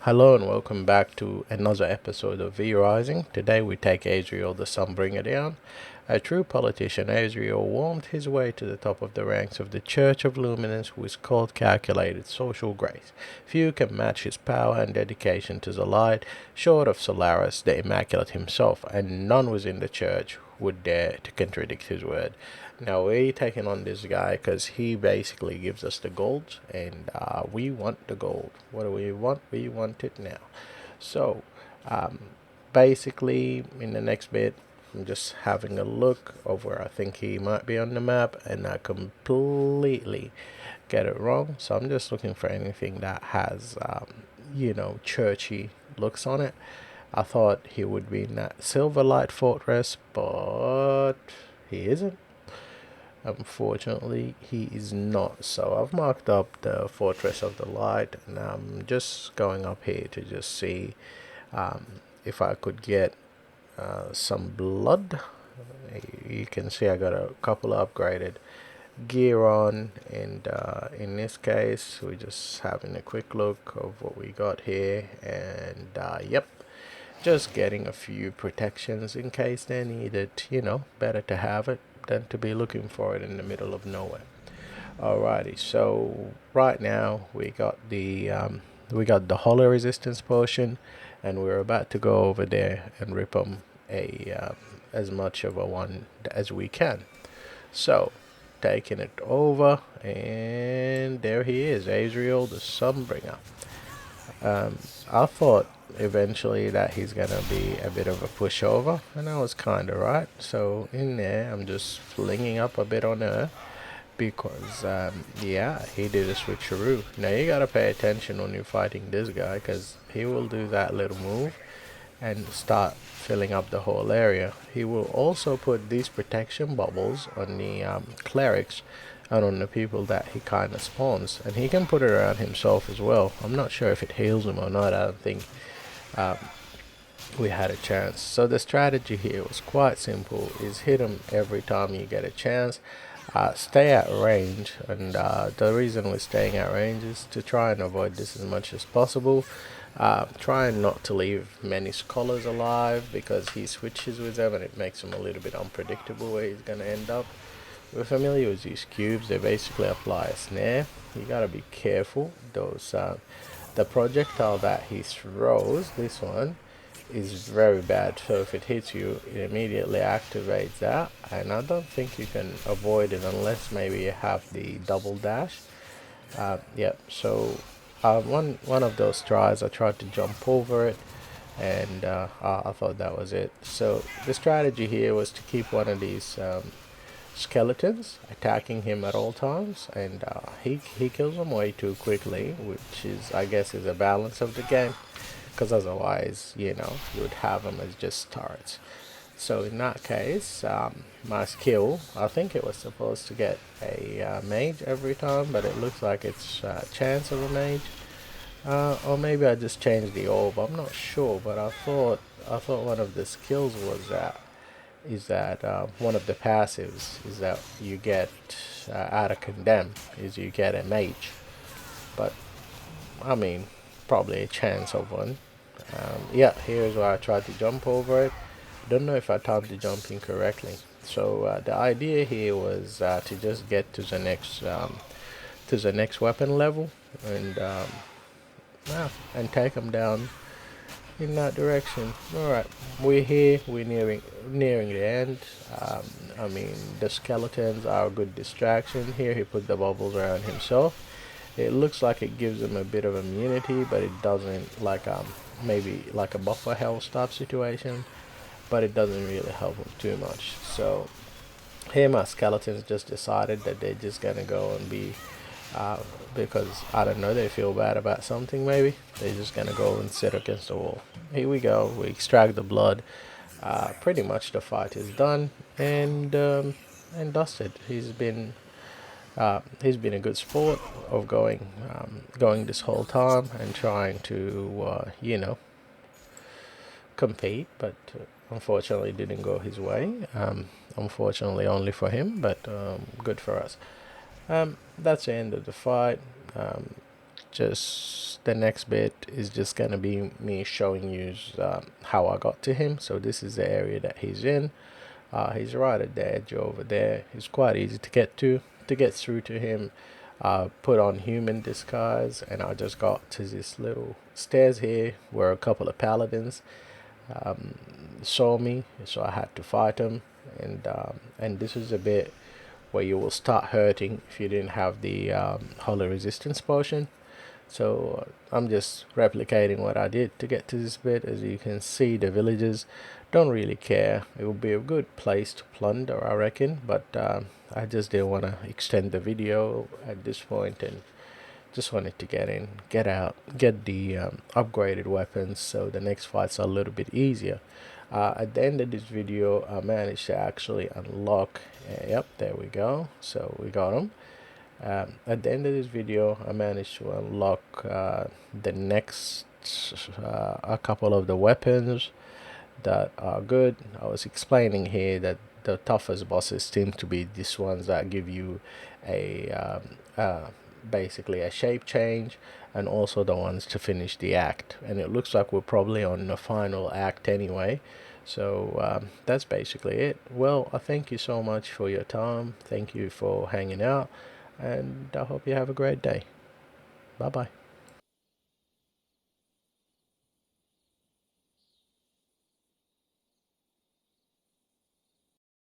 Hello and welcome back to another episode of VRising. Today we take Azriel the sunbringer down. A true politician, Azriel warmed his way to the top of the ranks of the Church of Luminance with cold calculated social grace. Few can match his power and dedication to the light, short of Solaris the Immaculate himself, and none within the church would dare to contradict his word. Now we're taking on this guy because he basically gives us the gold, and we want the gold. What do we want? We want it now. So, um, basically, in the next bit, I'm just having a look of where I think he might be on the map, and I completely get it wrong. So I'm just looking for anything that has, churchy looks on it. I thought he would be in that Silverlight Fortress, but he isn't. Unfortunately, he is not. So I've marked up the Fortress of the Light, and I'm just going up here to just see um, if I could get some blood. You can see I got a couple of upgraded gear on, and in this case, we're just having a quick look of what we got here, and yep, just getting a few protections in case they need it. Better to have it than to be looking for it in the middle of nowhere. Alrighty, so right now we got the Holy Resistance potion, and we're about to go over there and rip them as much of a one as we can. So, taking it over, and there he is, Azriel the Sunbringer. I thought eventually that he's gonna be a bit of a pushover, and I was kinda right. So in there, I'm just flinging up a bit on her because, yeah, he did a switcheroo. Now you gotta pay attention when you're fighting this guy because he will do that little move and start filling up the whole area. He will also put these protection bubbles on the clerics and on the people that he kind of spawns, and he can put it around himself as well. I'm not sure if it heals him or not. I don't think um, we had a chance. So the strategy here was quite simple: is hit him every time you get a chance. Stay at range, and the reason we're staying at range is to try and avoid this as much as possible. Trying not to leave many scholars alive because he switches with them and it makes him a little bit unpredictable where he's going to end up. We're familiar with these cubes. They basically apply a snare. You gotta be careful. The projectile that he throws, this one, is very bad. So if it hits you, it immediately activates that, and I don't think you can avoid it unless maybe you have the double dash. Yep. So one of those tries, I tried to jump over it, and I thought that was it. So the strategy here was to keep one of these skeletons attacking him at all times, and he kills them way too quickly, which is, I guess, is a balance of the game, because otherwise, you would have them as just turrets. So in that case, my skill, I think it was supposed to get a mage every time, but it looks like it's a chance of a mage. Or maybe I just changed the orb. I'm not sure, but I thought one of the skills was that is that one of the passives is that you get out of condemn is you get a mage, but I mean probably a chance of one. Yeah, here's where I tried to jump over it. Don't know if I timed the jumping correctly. So the idea here was to just get to the next weapon level, and yeah, and take them down in that direction. All right, we're here. We're nearing the end. I mean, the skeletons are a good distraction. Here, he put the bubbles around himself. It looks like it gives him a bit of immunity, but it doesn't. Like maybe like a buffer health type situation, but it doesn't really help him too much. So here, my skeletons just decided that they're just gonna go and be uh, because I don't know, they feel bad about something maybe. They're just gonna go and sit against the wall. Here we go. We extract the blood. Pretty much the fight is done and dusted. He's been a good sport of going this whole time and trying to compete, but unfortunately didn't go his way. Unfortunately only for him, but good for us. That's the end of the fight. just the next bit is just gonna be me showing you how I got to him. So this is the area that he's in. He's right at the edge over there. He's quite easy to get to. To get through to him, put on human disguise, and I just got to this little stairs here where a couple of paladins saw me, so I had to fight them. And this is a bit where you will start hurting if you didn't have the holy resistance potion. So I'm just replicating what I did to get to this bit. As you can see, the villagers don't really care. It would be a good place to plunder, I reckon, but I just didn't want to extend the video at this point, and just wanted to get in, get out, get the upgraded weapons, so the next fights are a little bit easier. At the end of this video, I managed to actually unlock, yep, there we go, so we got them. At the end of this video, I managed to unlock the next a couple of the weapons that are good. I was explaining here that the toughest bosses seem to be these ones that give you a basically a shape change, and also the ones to finish the act. And it looks like we're probably on the final act anyway. So that's basically it. Well, I thank you so much for your time. Thank you for hanging out, and I hope you have a great day. Bye bye.